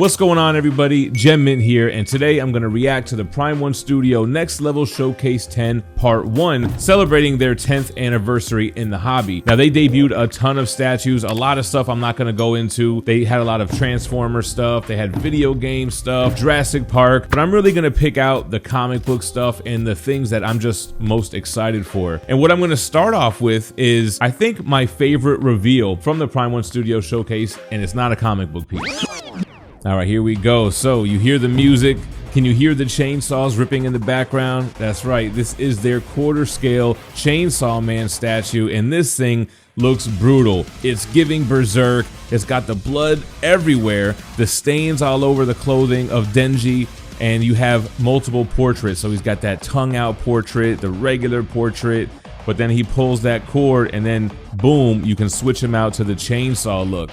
What's going on, everybody? GemMint here, and today I'm going to react to the Prime 1 Studio Next Level Showcase 10 Part 1, celebrating their 10th anniversary in the hobby. Now, they debuted a ton of statues, a lot of stuff I'm not going to go into. They had a lot of Transformer stuff, they had video game stuff, Jurassic Park, but I'm really going to pick out the comic book stuff and the things that I'm just most excited for. And what I'm going to start off with is, I think, my favorite reveal from the Prime 1 Studio Showcase, and it's not a comic book piece. All right, here we go. So you hear the music. Can you hear the chainsaws ripping in the background? That's right. This is their quarter scale Chainsaw Man statue, and this thing looks brutal. It's giving berserk. It's got the blood everywhere, the stains all over the clothing of Denji, and you have multiple portraits. So he's got that tongue out portrait, the regular portrait, but then he pulls that cord and then boom, you can switch him out to the chainsaw look.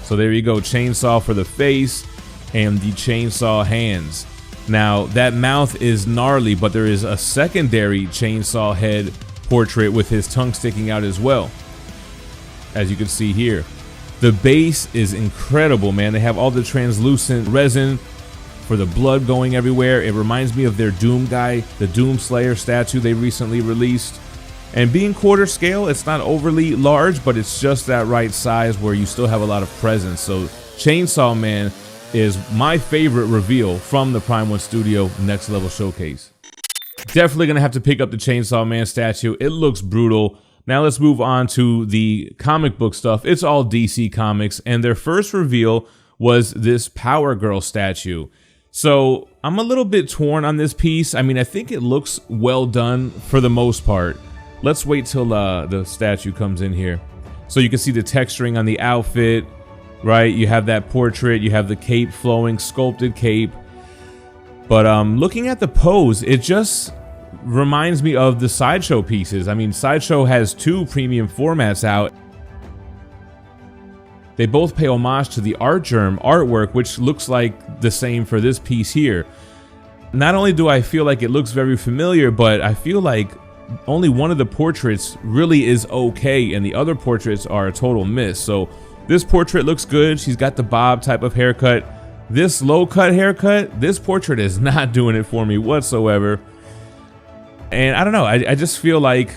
So there you go, chainsaw for the face and the chainsaw hands. Now that mouth is gnarly, but there is a secondary chainsaw head portrait with his tongue sticking out as well, as you can see here. The base is incredible, man. They have all the translucent resin for the blood going everywhere. It reminds me of their Doom guy, the Doom Slayer statue they recently released. And being quarter scale, it's not overly large, but it's just that right size where you still have a lot of presence. So Chainsaw Man is my favorite reveal from the Prime 1 Studio Next Level Showcase. Definitely gonna have to pick up the Chainsaw Man statue. It looks brutal. Now let's move on to the comic book stuff. It's all DC Comics, and their first reveal was this Power Girl statue. So I'm a little bit torn on this piece. I mean, I think it looks well done for the most part. Let's wait till the statue comes in here. So you can see the texturing on the outfit, right? You have that portrait, you have the cape flowing, sculpted cape. But looking at the pose, it just reminds me of the Sideshow pieces. I mean, Sideshow has 2 premium formats out. They both pay homage to the Art Germ artwork, which looks like the same for this piece here. Not only do I feel like it looks very familiar, but I feel like only one of the portraits really is okay, and the other portraits are a total miss. So this portrait looks good. She's got the bob type of haircut. This low cut haircut, this portrait is not doing it for me whatsoever. And I don't know, I just feel like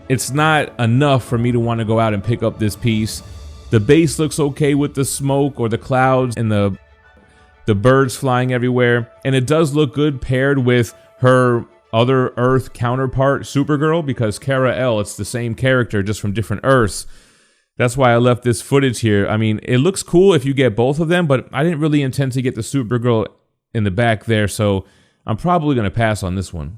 it's not enough for me to want to go out and pick up this piece. The base looks okay with the smoke or the clouds and the birds flying everywhere, and it does look good paired with her other Earth counterpart, Supergirl, because Kara-El, it's the same character, just from different Earths. That's why I left this footage here. I mean, it looks cool if you get both of them, but I didn't really intend to get the Supergirl in the back there, so I'm probably going to pass on this one.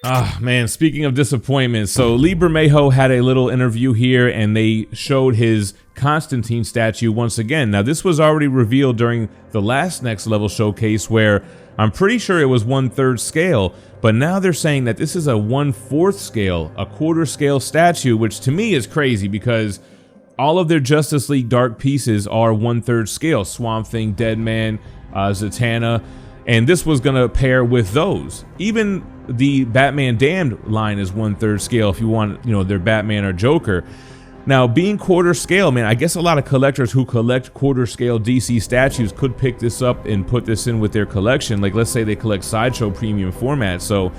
Ah, man, speaking of disappointment, so Lee Bermejo had a little interview here, and they showed his Constantine statue once again. Now, this was already revealed during the last Next Level Showcase, where I'm pretty sure it was 1/3 scale, but now they're saying that this is a 1/4 scale, a quarter scale statue, which to me is crazy because all of their Justice League Dark pieces are 1/3 scale. Swamp Thing, Deadman, Zatanna, and this was gonna pair with those. Even the Batman Damned line is 1/3 scale if you want, you know, their Batman or Joker. Now, being quarter scale, man, I guess a lot of collectors who collect quarter scale DC statues could pick this up and put this in with their collection. Like, let's say they collect Sideshow premium format. So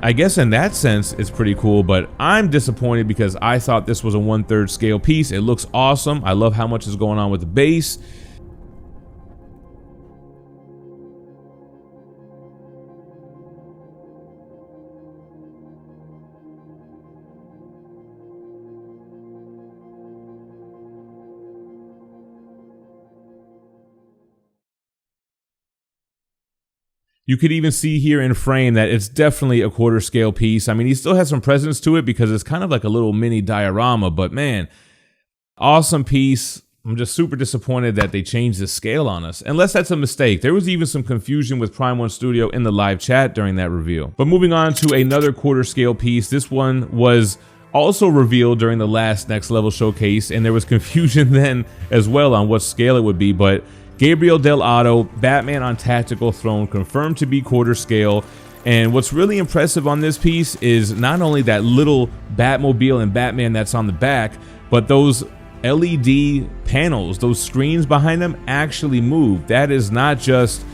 I guess in that sense, it's pretty cool, but I'm disappointed because I thought this was a 1/3 scale piece. It looks awesome. I love how much is going on with the base. You could even see here in frame that it's definitely a quarter scale piece. I mean, he still has some presence to it because it's kind of like a little mini diorama, but man, awesome piece. I'm just super disappointed that they changed the scale on us, unless that's a mistake. There was even some confusion with Prime 1 Studio in the live chat during that reveal. But moving on to another quarter scale piece, this one was also revealed during the last Next Level Showcase, and there was confusion then as well on what scale it would be, but Gabriel Del Otto, Batman on Tactical Throne, confirmed to be quarter scale. And what's really impressive on this piece is not only that little Batmobile and Batman that's on the back, but those LED panels, those screens behind them actually move. That is not just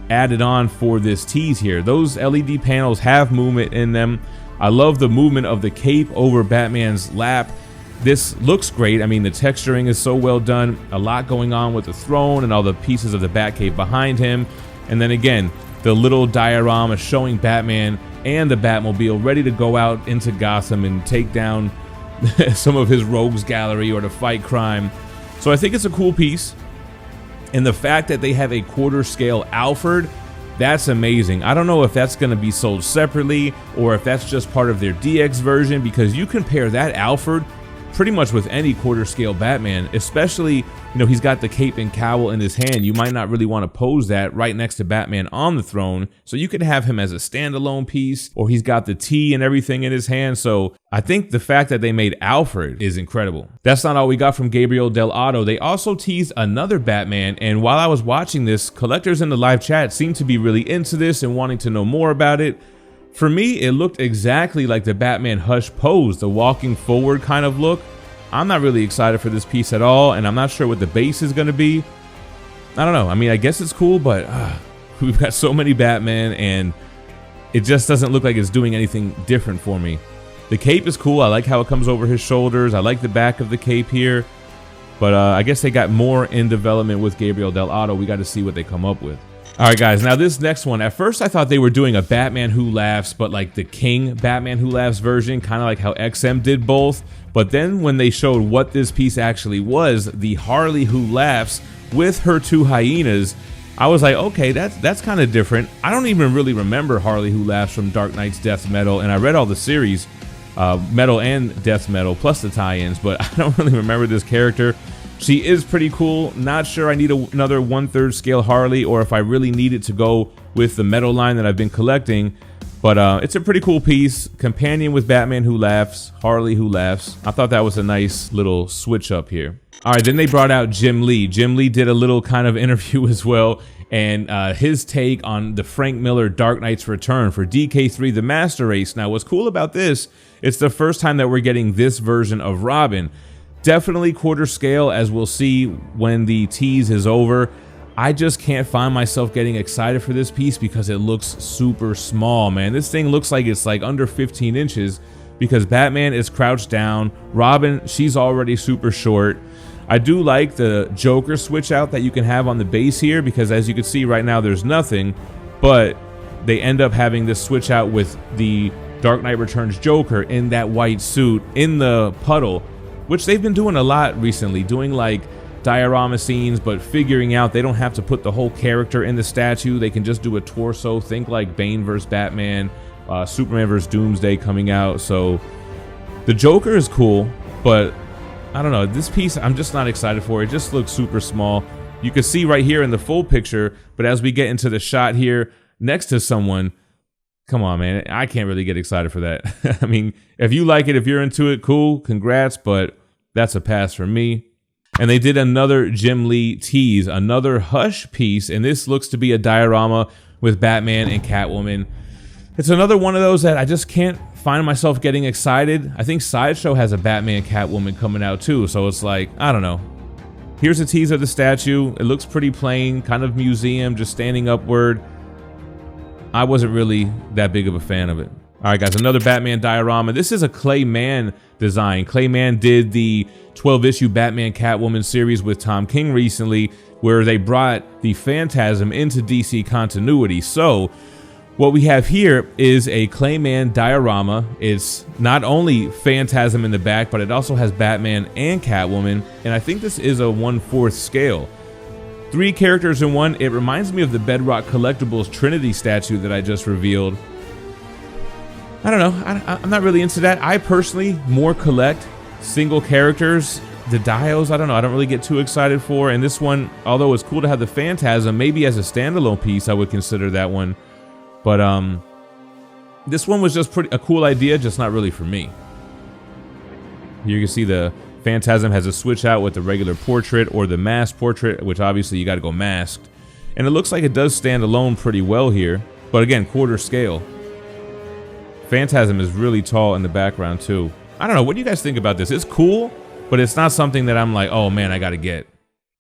added on for this tease here. Those LED panels have movement in them. I love the movement of the cape over Batman's lap. This looks great. I mean, the texturing is so well done. A lot going on with the throne and all the pieces of the Batcave behind him. And then again, the little diorama showing Batman and the Batmobile ready to go out into Gotham and take down some of his rogues gallery or to fight crime. So I think it's a cool piece. And the fact that they have a quarter scale Alfred, that's amazing. I don't know if that's going to be sold separately or if that's just part of their DX version, because you compare that Alfred pretty much with any quarter scale Batman, especially, you know, he's got the cape and cowl in his hand. You might not really want to pose that right next to Batman on the throne. So you could have him as a standalone piece, or he's got the T and everything in his hand. So I think the fact that they made Alfred is incredible. That's not all we got from Gabriel Del Otto. They also teased another Batman. And while I was watching this, collectors in the live chat seemed to be really into this and wanting to know more about it. For me, it looked exactly like the Batman Hush pose, the walking forward kind of look. I'm not really excited for this piece at all, and I'm not sure what the base is going to be. I don't know. I mean, I guess it's cool, but we've got so many Batman, and it just doesn't look like it's doing anything different for me. The cape is cool. I like how it comes over his shoulders. I like the back of the cape here. But I guess they got more in development with Gabriel Del Otto. We got to see what they come up with. All right, guys, now this next one, at first I thought they were doing a Batman Who Laughs, but like the King Batman Who Laughs version, kind of like how XM did both. But then when they showed what this piece actually was, the Harley Who Laughs with her two hyenas, I was like, okay, that's kind of different. I don't even really remember Harley Who Laughs from Dark Knight's Death Metal, and I read all the series, Metal and Death Metal, plus the tie-ins, but I don't really remember this character. She is pretty cool. Not sure I need another 1/3 scale Harley, or if I really need it to go with the metal line that I've been collecting. But it's a pretty cool piece. Companion with Batman Who Laughs, Harley Who Laughs. I thought that was a nice little switch up here. All right, then they brought out Jim Lee. Jim Lee did a little kind of interview as well, and his take on the Frank Miller Dark Knight's Return for DK3 The Master Race. Now, what's cool about this, it's the first time that we're getting this version of Robin. Definitely quarter scale, as we'll see when the tease is over. I just can't find myself getting excited for this piece because it looks super small, man. This thing looks like it's like under 15 inches because Batman is crouched down. Robin, she's already super short. I do like the Joker switch out that you can have on the base here because as you can see right now, there's nothing, but they end up having this switch out with the Dark Knight Returns Joker in that white suit in the puddle, which they've been doing a lot recently, doing like diorama scenes, but figuring out they don't have to put the whole character in the statue. They can just do a torso. Think like Bane vs. Batman, Superman vs. Doomsday coming out. So the Joker is cool, but I don't know. This piece, I'm just not excited for. It just looks super small. You can see right here in the full picture, but as we get into the shot here next to someone, come on, man. I can't really get excited for that. I mean, if you like it, if you're into it, cool, congrats, but that's a pass for me. And they did another Jim Lee tease, another Hush piece, and this looks to be a diorama with Batman and Catwoman. It's another one of those that I just can't find myself getting excited. I think Sideshow has a Batman Catwoman coming out too, so it's like, I don't know. Here's a tease of the statue. It looks pretty plain, kind of museum, just standing upward. I wasn't really that big of a fan of it. All right, guys, another Batman diorama. This is a Clay Mann design. Clay Mann did the 12-issue Batman Catwoman series with Tom King recently, where they brought the Phantasm into DC continuity. So what we have here is a Clay Mann diorama. It's not only Phantasm in the back, but it also has Batman and Catwoman, and I think this is a 1/4 scale. 3 characters in one. It reminds me of the Bedrock Collectibles Trinity statue that I just revealed. I don't know. I'm not really into that. I personally more collect single characters. The dios, I don't know. I don't really get too excited for. And this one, although it's cool to have the Phantasm, maybe as a standalone piece, I would consider that one. But this one was just a cool idea, just not really for me. You can see the Phantasm has a switch out with the regular portrait or the masked portrait, which obviously you got to go masked. And it looks like it does stand alone pretty well here. But again, quarter scale. Phantasm is really tall in the background too. I don't know. What do you guys think about this? It's cool, but it's not something that I'm like, oh man, I gotta get.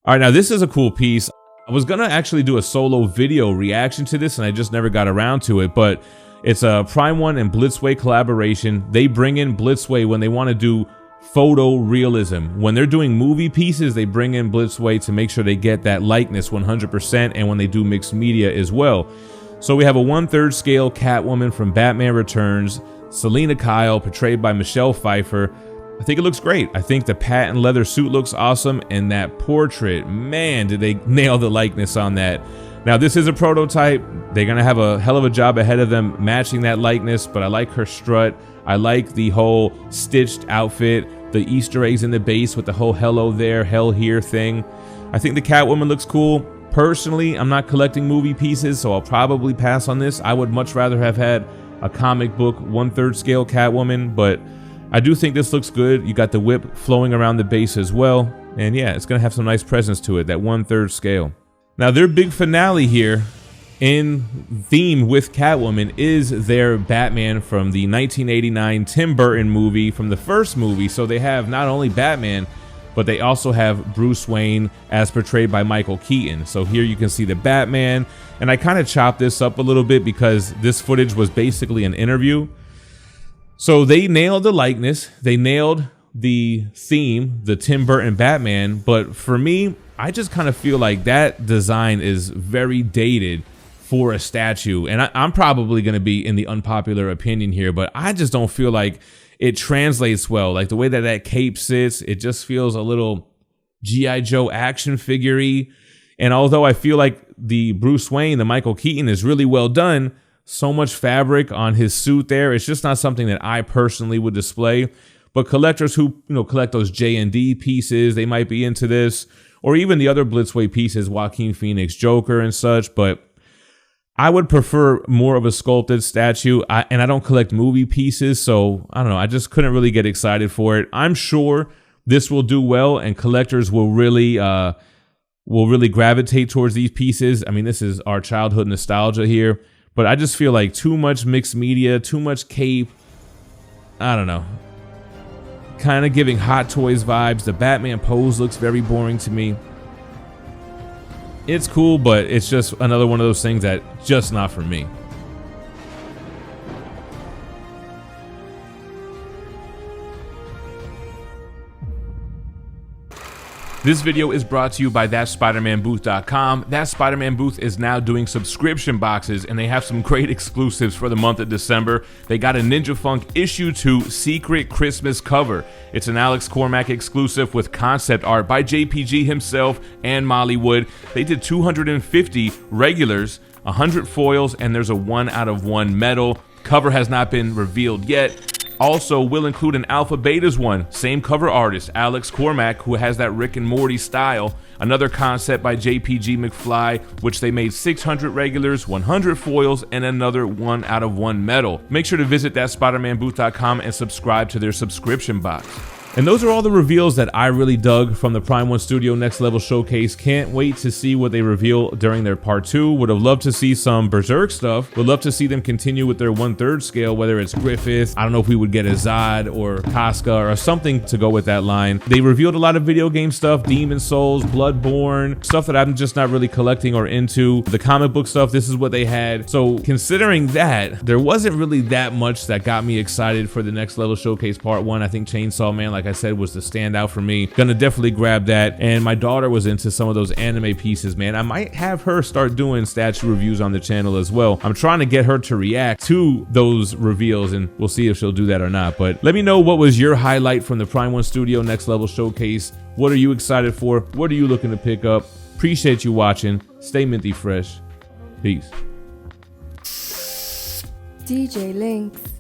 All right, now this is a cool piece. I was gonna actually do a solo video reaction to this and I just never got around to it, but it's a Prime 1 and Blitzway collaboration. They bring in Blitzway when they want to do photo realism. When they're doing movie pieces, they bring in Blitzway to make sure they get that likeness 100%, and when they do mixed media as well. So we have a 1/3 scale Catwoman from Batman Returns, Selena Kyle, portrayed by Michelle Pfeiffer. I think it looks great. I think the patent leather suit looks awesome, and that portrait, man, did they nail the likeness on that. Now, this is a prototype. They're gonna have a hell of a job ahead of them matching that likeness, but I like her strut. I like the whole stitched outfit, the Easter eggs in the base with the whole hello there, hell here thing. I think the Catwoman looks cool. Personally, I'm not collecting movie pieces, so I'll probably pass on this. I would much rather have had a comic book 1/3 scale Catwoman, but I do think this looks good. You got the whip flowing around the base as well. And yeah, it's gonna have some nice presence to it, that 1/3 scale. Now, their big finale here in theme with Catwoman is their Batman from the 1989 Tim Burton movie, from the first movie. So they have not only Batman, but they also have Bruce Wayne as portrayed by Michael Keaton. So here you can see the Batman, and I kind of chopped this up a little bit because this footage was basically an interview. So they nailed the likeness, they nailed the theme, the Tim Burton Batman, but for me, I just kind of feel like that design is very dated for a statue. And I'm probably going to be in the unpopular opinion here, but I just don't feel like it translates well. Like the way that that cape sits, it just feels a little G.I. Joe action figure-y. And although I feel like the Bruce Wayne, the Michael Keaton, is really well done, so much fabric on his suit there, it's just not something that I personally would display. But collectors who, collect those J&D pieces, they might be into this. Or even the other Blitzway pieces, Joaquin Phoenix, Joker and such, but I would prefer more of a sculpted statue. And I don't collect movie pieces, so I don't know, I just couldn't really get excited for it. I'm sure this will do well and collectors will really gravitate towards these pieces. I mean, this is our childhood nostalgia here, but I just feel like too much mixed media, too much cape. I don't know. Kind of giving Hot Toys vibes. The Batman pose looks very boring to me. It's cool, but it's just another one of those things that just not for me. This video is brought to you by THATSPIDERMANBOOTH.com. That Spider-Man Booth is now doing subscription boxes, and they have some great exclusives for the month of December. They got a Ninja Funk Issue 2 Secret Christmas cover. It's an Alex Cormack exclusive with concept art by JPG himself and Molly Wood. They did 250 regulars, 100 foils, and there's a 1 out of 1 medal. Cover has not been revealed yet. Also, will include an Alpha Betas one, same cover artist, Alex Cormack, who has that Rick and Morty style. Another concept by JPG McFly, which they made 600 regulars, 100 foils, and another 1 out of 1 medal. Make sure to visit ThatSpiderManBooth.com and subscribe to their subscription box. And those are all the reveals that I really dug from the Prime 1 Studio Next Level Showcase. Can't wait to see what they reveal during their part 2. Would have loved to see some Berserk stuff. Would love to see them continue with their 1/3 scale, whether it's Griffith. I don't know if we would get a Zod or Casca or something to go with that line. They revealed a lot of video game stuff, Demon Souls, Bloodborne, stuff that I'm just not really collecting or into. The comic book stuff, this is what they had. So considering that, there wasn't really that much that got me excited for the Next Level Showcase part 1. I think Chainsaw Man, like I said, was the standout for me. Gonna definitely grab that. And my daughter was into some of those anime pieces, man. I might have her start doing statue reviews on the channel as well. I'm trying to get her to react to those reveals, and we'll see if she'll do that or not. But let me know, what was your highlight from the Prime 1 Studio Next Level Showcase? What are you excited for? What are you looking to pick up? Appreciate you watching. Stay minty fresh. Peace. DJ Links.